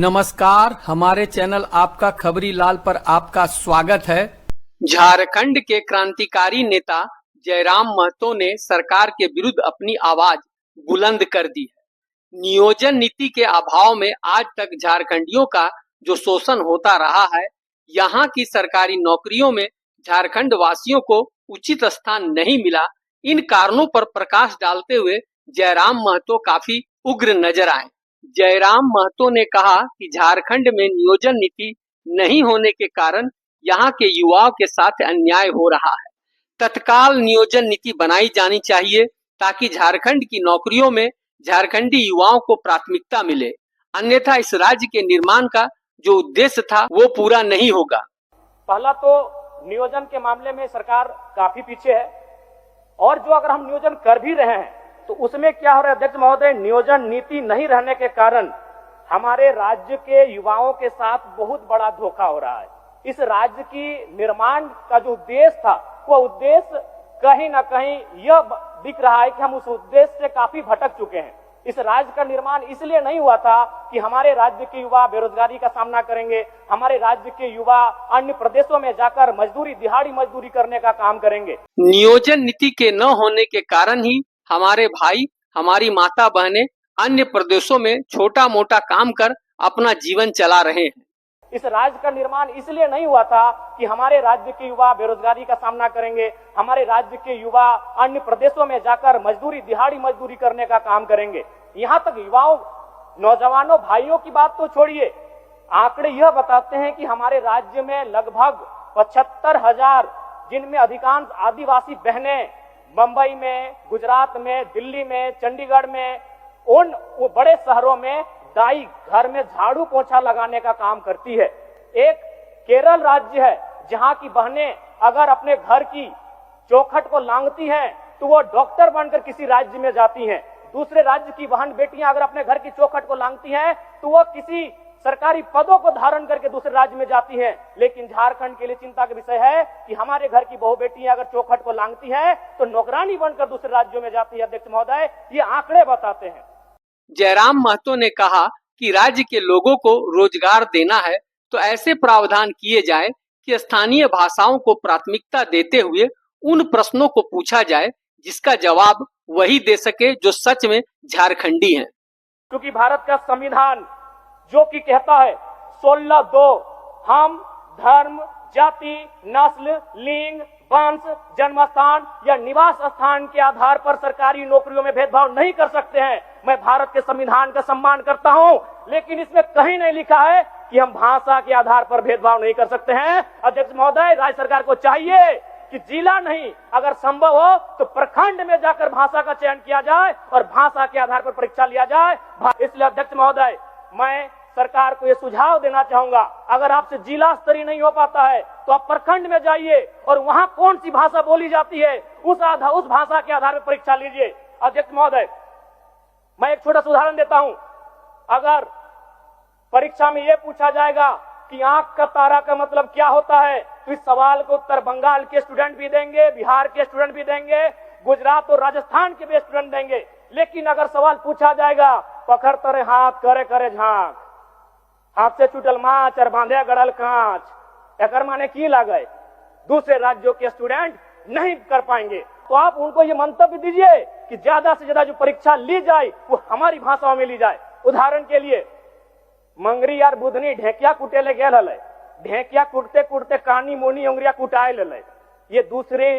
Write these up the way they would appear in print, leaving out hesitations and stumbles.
नमस्कार, हमारे चैनल आपका खबरी लाल पर आपका स्वागत है। झारखंड के क्रांतिकारी नेता जयराम महतो ने सरकार के विरुद्ध अपनी आवाज बुलंद कर दी है। नियोजन नीति के अभाव में आज तक झारखंडियों का जो शोषण होता रहा है, यहाँ की सरकारी नौकरियों में झारखंड वासियों को उचित स्थान नहीं मिला। इन कारणों पर प्रकाश डालते हुए जयराम महतो काफी उग्र नजर आए। जयराम महतो ने कहा कि झारखंड में नियोजन नीति नहीं होने के कारण यहाँ के युवाओं के साथ अन्याय हो रहा है। तत्काल नियोजन नीति बनाई जानी चाहिए ताकि झारखंड की नौकरियों में झारखंडी युवाओं को प्राथमिकता मिले, अन्यथा इस राज्य के निर्माण का जो उद्देश्य था वो पूरा नहीं होगा। पहला तो नियोजन के मामले में सरकार काफी पीछे है, और जो अगर हम नियोजन कर भी रहे हैं तो उसमें क्या हो रहा है अध्यक्ष महोदय, नियोजन नीति नहीं रहने के कारण हमारे राज्य के युवाओं के साथ बहुत बड़ा धोखा हो रहा है। इस राज्य की निर्माण का जो उद्देश्य था वो उद्देश्य कहीं ना कहीं यह दिख रहा है कि हम उस उद्देश्य से काफी भटक चुके हैं। इस राज्य का निर्माण इसलिए नहीं हुआ था कि हमारे राज्य के युवा बेरोजगारी का सामना करेंगे, हमारे राज्य के युवा अन्य प्रदेशों में जाकर मजदूरी, दिहाड़ी मजदूरी करने का काम करेंगे। नियोजन नीति के न होने के कारण ही हमारे भाई, हमारी माता बहनें अन्य प्रदेशों में छोटा मोटा काम कर अपना जीवन चला रहे हैं। इस राज्य का निर्माण इसलिए नहीं हुआ था कि हमारे राज्य के युवा बेरोजगारी का सामना करेंगे, हमारे राज्य के युवा अन्य प्रदेशों में जाकर मजदूरी, दिहाड़ी मजदूरी करने का काम करेंगे। यहाँ तक युवाओं, नौजवानों, भाइयों की बात तो छोड़िए, आंकड़े यह बताते हैं कि हमारे राज्य में लगभग 75,000, जिनमें अधिकांश आदिवासी बहनें मुंबई में, गुजरात में, दिल्ली में, चंडीगढ़ में, उन बड़े शहरों में दाई घर में झाड़ू पोछा लगाने का काम करती है। एक केरल राज्य है जहां की बहनें अगर अपने घर की चौखट को लांघती हैं तो वो डॉक्टर बनकर किसी राज्य में जाती हैं। दूसरे राज्य की बहन बेटियां अगर अपने घर की चौखट को लांघती हैं तो वो किसी सरकारी पदों को धारण करके दूसरे राज्य में जाती हैं। लेकिन झारखंड के लिए चिंता का विषय है कि हमारे घर की बहु बेटियां अगर चौखट को लांघती हैं तो नौकरानी बनकर दूसरे राज्यों में जाती है। अध्यक्ष महोदय, ये आंकड़े बताते हैं। जयराम महतो ने कहा कि राज्य के लोगों को रोजगार देना है तो ऐसे प्रावधान किए जाए कि स्थानीय भाषाओं को प्राथमिकता देते हुए उन प्रश्नों को पूछा जाए जिसका जवाब वही दे सके जो सच में झारखंडी हैं। क्योंकि भारत का संविधान जो कि कहता है 16(2) हम धर्म, जाति, नस्ल, लिंग, वंश, जन्मस्थान या निवास स्थान के आधार पर सरकारी नौकरियों में भेदभाव नहीं कर सकते हैं। मैं भारत के संविधान का सम्मान करता हूं, लेकिन इसमें कहीं नहीं लिखा है कि हम भाषा के आधार पर भेदभाव नहीं कर सकते हैं। अध्यक्ष महोदय, राज्य सरकार को चाहिए कि जिला नहीं, अगर संभव हो तो प्रखंड में जाकर भाषा का चयन किया जाए और भाषा के आधार पर परीक्षा लिया जाए। इसलिए अध्यक्ष महोदय, मैं सरकार को यह सुझाव देना चाहूंगा, अगर आपसे जिला स्तरीय नहीं हो पाता है तो आप प्रखंड में जाइए और वहां कौन सी भाषा बोली जाती है उस भाषा के आधार पर परीक्षा लीजिए। अध्यक्ष महोदय, मैं एक छोटा सा उदाहरण देता हूं। अगर परीक्षा में यह पूछा जाएगा कि आंख का तारा का मतलब क्या होता है, तो इस सवाल को उत्तर बंगाल के स्टूडेंट भी देंगे, बिहार के स्टूडेंट भी देंगे, गुजरात और राजस्थान के भी स्टूडेंट देंगे। लेकिन अगर सवाल पूछा जाएगा पकड़ तरे हाथ करे करे झांक, हाथ से छूटल माछ और बांधे गड़ल कांच, एकर माने की लागय, दूसरे राज्यों के स्टूडेंट नहीं कर पाएंगे। तो आप उनको ये मंतव्य दीजिए कि ज्यादा से ज्यादा जो परीक्षा ली जाए वो हमारी भाषाओं में ली जाए। उदाहरण के लिए, मंगरी यार बुधनी ढेकिया कुटेले गेल हले, ढेकिया कुटते कुटते कानी मोनी उंगरिया कुटाए ले। ये दूसरे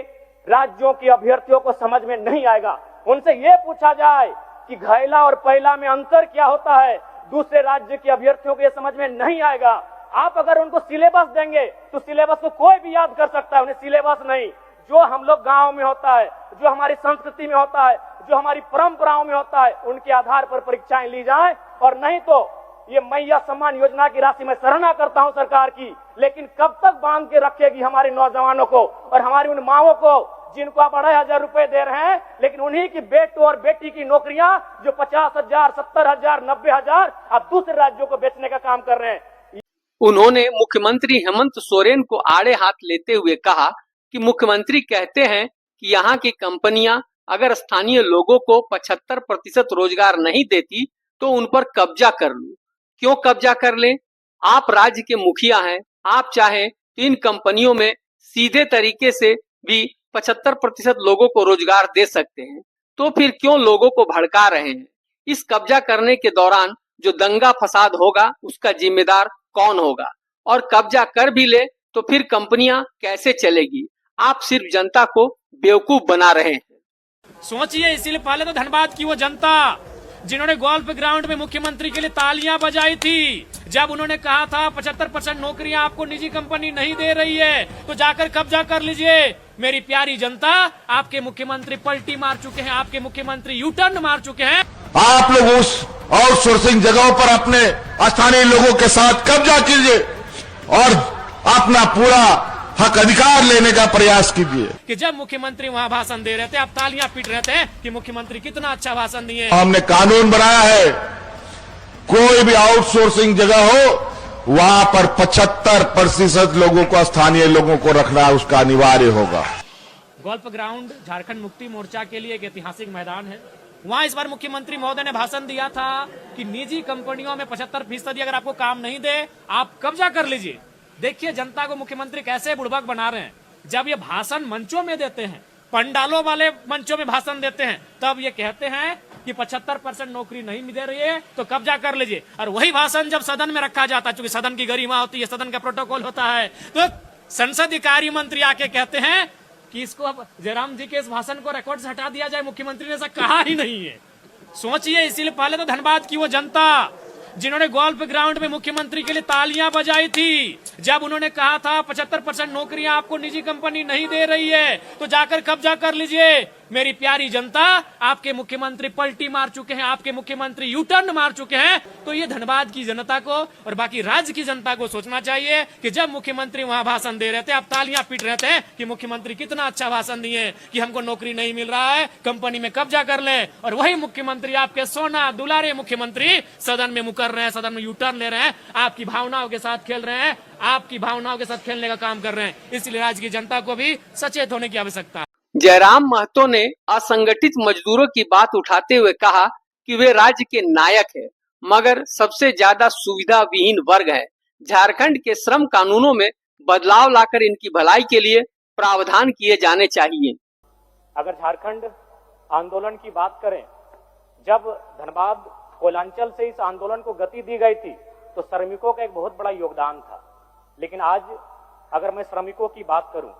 राज्यों के अभ्यर्थियों को समझ में नहीं आएगा। उनसे ये पूछा जाए कि घैला और पहला में अंतर क्या होता है, दूसरे राज्य के अभ्यर्थियों को ये समझ में नहीं आएगा। आप अगर उनको सिलेबस देंगे तो सिलेबस को कोई भी याद कर सकता है, उन्हें सिलेबस नहीं, जो हम लोग गांव में होता है, जो हमारी संस्कृति में होता है, जो हमारी परंपराओं में होता है, उनके आधार पर परीक्षाएं ली जाए। और नहीं तो ये मैया सम्मान योजना की राशि मैं सराहना करता हूं सरकार की, लेकिन कब तक बांध के रखेगी हमारे नौजवानों को और हमारी उन माओं को जिनको आप 2,500 रुपए दे रहे हैं, लेकिन उन्हीं की बेटों और बेटी की नौकरियां जो 50,000, 70,000, 90,000 आप दूसरे राज्यों को बेचने का काम कर रहे हैं। उन्होंने मुख्यमंत्री हेमंत सोरेन को आड़े हाथ लेते हुए कहा कि मुख्यमंत्री कहते हैं कि यहाँ की कंपनियां अगर स्थानीय लोगों को 75% रोजगार नहीं देती तो उन पर कब्जा कर लूं। क्यों कब्जा कर लें? आप राज्य के मुखिया हैं, आप चाहें तो इन कंपनियों में सीधे तरीके से भी 75% लोगों को रोजगार दे सकते हैं। तो फिर क्यों लोगों को भड़का रहे हैं? इस कब्जा करने के दौरान जो दंगा फसाद होगा उसका जिम्मेदार कौन होगा? और कब्जा कर भी ले तो फिर कंपनियां कैसे चलेगी? आप सिर्फ जनता को बेवकूफ बना रहे हैं। सोचिए, इसीलिए पहले तो धनबाद की वो जनता जिन्होंने गोल्फ ग्राउंड में मुख्यमंत्री के लिए तालियां बजाई थी जब उन्होंने कहा था 75% नौकरियां आपको निजी कंपनी नहीं दे रही है तो जाकर कब्जा कर लीजिए। मेरी प्यारी जनता, आपके मुख्यमंत्री पलटी मार चुके हैं, आपके मुख्यमंत्री यू टर्न मार चुके हैं। आप लोग उस आउटसोर्सिंग जगहों पर अपने स्थानीय लोगों के साथ कब्जा कीजिए और अपना पूरा हक अधिकार लेने का प्रयास कीजिए। कि जब मुख्यमंत्री वहां भाषण दे रहे थे आप तालियां पीट रहे थे कि मुख्यमंत्री कितना अच्छा भाषण दिए। हमने कानून बनाया है, कोई भी आउटसोर्सिंग जगह हो वहां पर 75% लोगों को, स्थानीय लोगों को रखना उसका अनिवार्य होगा। गोल्फ ग्राउंड झारखंड मुक्ति मोर्चा के लिए एक ऐतिहासिक मैदान है। वहां इस बार मुख्यमंत्री महोदय ने भाषण दिया था कि निजी कंपनियों में 75% अगर आपको काम नहीं दे आप कब्जा कर लीजिए। देखिए जनता को मुख्यमंत्री कैसे बुड़बक बना रहे हैं। जब ये भाषण मंचों में देते हैं, पंडालों वाले मंचों में भाषण देते हैं, तब ये कहते हैं कि 75% नौकरी नहीं दे रही है तो कब्जा कर लीजिए। और वही भाषण जब सदन में रखा जाता है, चूंकि सदन की गरिमा होती है, सदन का प्रोटोकॉल होता है, तो संसदीय कार्य मंत्री आके कहते हैं कि इसको अब जयराम जी के इस भाषण को रिकॉर्ड से हटा दिया जाए। मुख्यमंत्री ने ऐसा कहा ही नहीं है। सोचिए, इसीलिए पहले तो धनबाद की वो जनता जिन्होंने गोल्फ ग्राउंड में मुख्यमंत्री के लिए तालियां बजाई थी जब उन्होंने कहा था 75% नौकरियां आपको निजी कंपनी नहीं दे रही है तो जाकर कब्जा कर लीजिए। मेरी प्यारी जनता, आपके मुख्यमंत्री पलटी मार चुके हैं, आपके मुख्यमंत्री यू टर्न मार चुके हैं। तो ये धनबाद की जनता को और बाकी राज्य की जनता को सोचना चाहिए कि जब मुख्यमंत्री वहां भाषण दे रहे थे आप तालियां पीट रहे थे कि मुख्यमंत्री कितना अच्छा भाषण दिए कि हमको नौकरी नहीं मिल रहा है, कंपनी में कब्जा कर ले। और वही मुख्यमंत्री, आपके सोना दुलारे मुख्यमंत्री, सदन में मुकर रहे हैं, सदन में यू टर्न ले रहे हैं, आपकी भावनाओं के साथ खेल रहे हैं, आपकी भावनाओं के साथ खेलने का काम कर रहे हैं। इसलिए राज्य की जनता को भी सचेत होने की आवश्यकता है। जयराम महतो ने असंगठित मजदूरों की बात उठाते हुए कहा कि वे राज्य के नायक हैं, मगर सबसे ज्यादा सुविधा विहीन वर्ग है। झारखंड के श्रम कानूनों में बदलाव लाकर इनकी भलाई के लिए प्रावधान किए जाने चाहिए। अगर झारखंड आंदोलन की बात करें, जब धनबाद कोयलांचल से इस आंदोलन को गति दी गई थी तो श्रमिकों का एक बहुत बड़ा योगदान था। लेकिन आज अगर मैं श्रमिकों की बात करूं,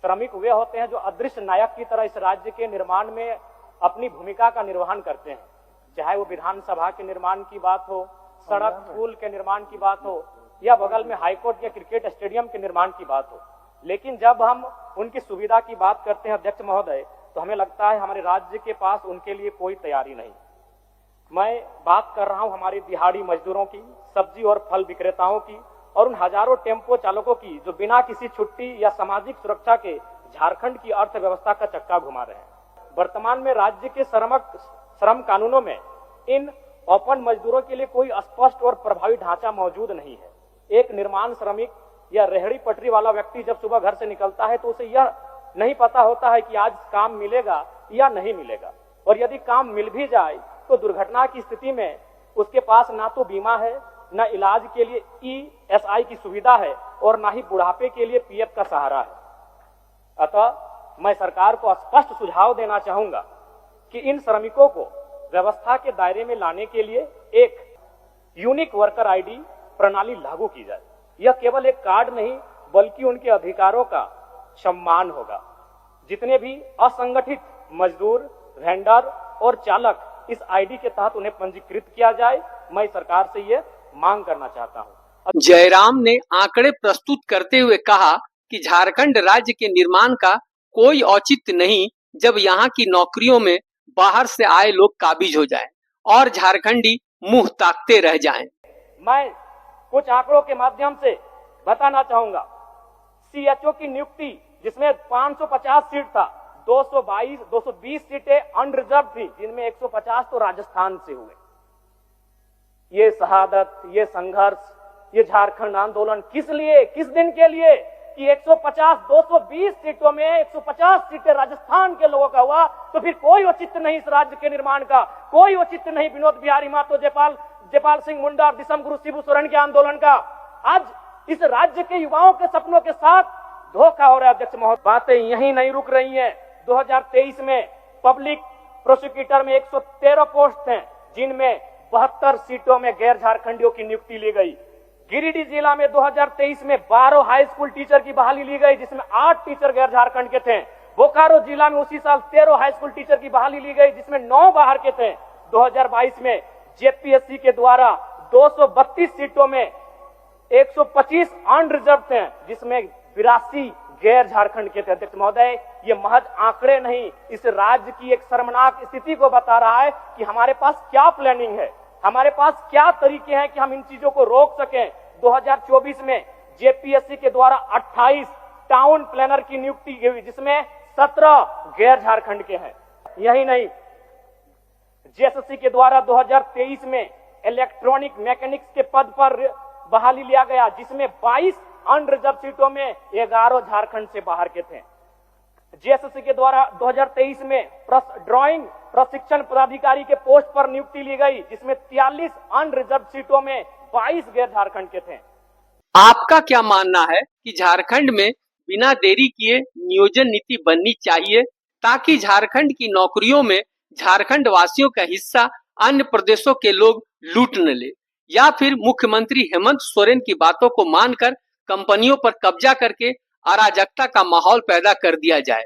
श्रमिक वे होते हैं जो अदृश्य नायक की तरह इस राज्य के निर्माण में अपनी भूमिका का निर्वहन करते हैं। चाहे वो विधानसभा के निर्माण की बात हो, सड़क पुल के निर्माण की बात हो, या बगल में हाईकोर्ट या क्रिकेट स्टेडियम के निर्माण की बात हो। लेकिन जब हम उनकी सुविधा की बात करते हैं अध्यक्ष महोदय, तो हमें लगता है हमारे राज्य के पास उनके लिए कोई तैयारी नहीं। मैं बात कर रहा हूं हमारे दिहाड़ी मजदूरों की, सब्जी और फल विक्रेताओं की, और उन हजारों टेम्पो चालकों की जो बिना किसी छुट्टी या सामाजिक सुरक्षा के झारखंड की अर्थव्यवस्था का चक्का घुमा रहे हैं। वर्तमान में राज्य के श्रम कानूनों में इन ओपन मजदूरों के लिए कोई स्पष्ट और प्रभावी ढांचा मौजूद नहीं है। एक निर्माण श्रमिक या रेहड़ी पटरी वाला व्यक्ति जब सुबह घर से निकलता है तो उसे यह नहीं पता होता है कि आज काम मिलेगा या नहीं मिलेगा, और यदि काम मिल भी जाए तो दुर्घटना की स्थिति में उसके पास ना तो बीमा है, न इलाज के लिए ESI की सुविधा है, और ना ही बुढ़ापे के लिए PF का सहारा है। अतः मैं सरकार को स्पष्ट सुझाव देना चाहूंगा कि इन श्रमिकों को व्यवस्था के दायरे में लाने के लिए एक यूनिक वर्कर ID प्रणाली लागू की जाए। यह केवल एक कार्ड नहीं बल्कि उनके अधिकारों का सम्मान होगा। जितने भी असंगठित मजदूर, वेंडर और चालक इस ID के तहत उन्हें पंजीकृत किया जाए, मैं सरकार से ये मांग करना चाहता हूं। जयराम ने आंकड़े प्रस्तुत करते हुए कहा कि झारखंड राज्य के निर्माण का कोई औचित्य नहीं जब यहाँ की नौकरियों में बाहर से आए लोग काबिज हो जाएं और झारखंडी मुंह ताकते रह जाएं। मैं कुछ आंकड़ों के माध्यम से बताना चाहूंगा। CHO की नियुक्ति जिसमें 550 सीट था, 220 सीटें अनरिजर्व थी, जिनमें 150 तो राजस्थान से हुए। ये शहादत, ये संघर्ष, ये झारखंड आंदोलन किस लिए, किस दिन के लिए कि 220 सीटों में 150 सीटें राजस्थान के लोगों का हुआ, तो फिर कोई औचित्य नहीं इस राज्य के निर्माण का, कोई औचित्य नहीं विनोद बिहारी महतो, जयपाल जयपाल सिंह मुंडा और दिसम गुरु शिबू सोरेन के आंदोलन का आज इस राज्य के युवाओं के सपनों के साथ धोखा हो रहा है। अध्यक्ष महोदय, बातें यहीं नहीं रुक रही हैं। 2023 में पब्लिक प्रोसिक्यूटर में 113 पोस्ट हैं, जिनमें 72 सीटों में गैर झारखंडियों की नियुक्ति ली गई। गिरिडीह जिला में 2023 में 12 हाई स्कूल टीचर की बहाली ली गई, जिसमें 8 टीचर गैर झारखंड के थे। बोकारो जिला में उसी साल 13 हाई स्कूल टीचर की बहाली ली गई, जिसमें 9 बाहर के थे। 2022 में जेपीएससी के द्वारा 232 सीटों में 125 अनरिजर्व थे, जिसमें 82 गैर झारखंड के थे। अध्यक्ष महोदय, ये महज आंकड़े नहीं, इस राज्य की एक शर्मनाक स्थिति को बता रहा है कि हमारे पास क्या प्लानिंग है, हमारे पास क्या तरीके हैं कि हम इन चीजों को रोक सकें। 2024 में जेपीएससी के द्वारा 28 टाउन प्लानर की नियुक्ति की हुई, जिसमें 17 गैर झारखंड के हैं। यही नहीं, जेएसएससी के द्वारा 2023 में इलेक्ट्रॉनिक मैकेनिक्स के पद पर बहाली लिया गया, जिसमें 22 अनरिजर्व सीटों में 11 झारखंड से बाहर के थे। जेएसएससी के द्वारा 2023 में ड्राइंग प्रशिक्षण पदाधिकारी के पोस्ट पर नियुक्ति ली गई, जिसमें 43 अनरिजर्व सीटों में 22 गैर झारखंड के थे। आपका क्या मानना है कि झारखंड में बिना देरी किए नियोजन नीति बननी चाहिए, ताकि झारखंड की नौकरियों में झारखंड वासियों का हिस्सा अन्य प्रदेशों के लोग लूट न ले, या फिर मुख्यमंत्री हेमंत सोरेन की बातों को मानकर कंपनियों पर कब्जा करके अराजकता का माहौल पैदा कर दिया जाए?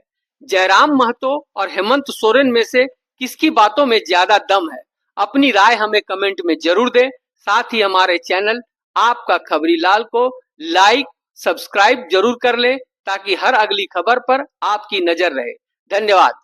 जयराम महतो और हेमंत सोरेन में से किसकी बातों में ज्यादा दम है? अपनी राय हमें कमेंट में जरूर दें। साथ ही हमारे चैनल आपका खबरी लाल को लाइक सब्सक्राइब जरूर कर लें, ताकि हर अगली खबर पर आपकी नजर रहे। धन्यवाद।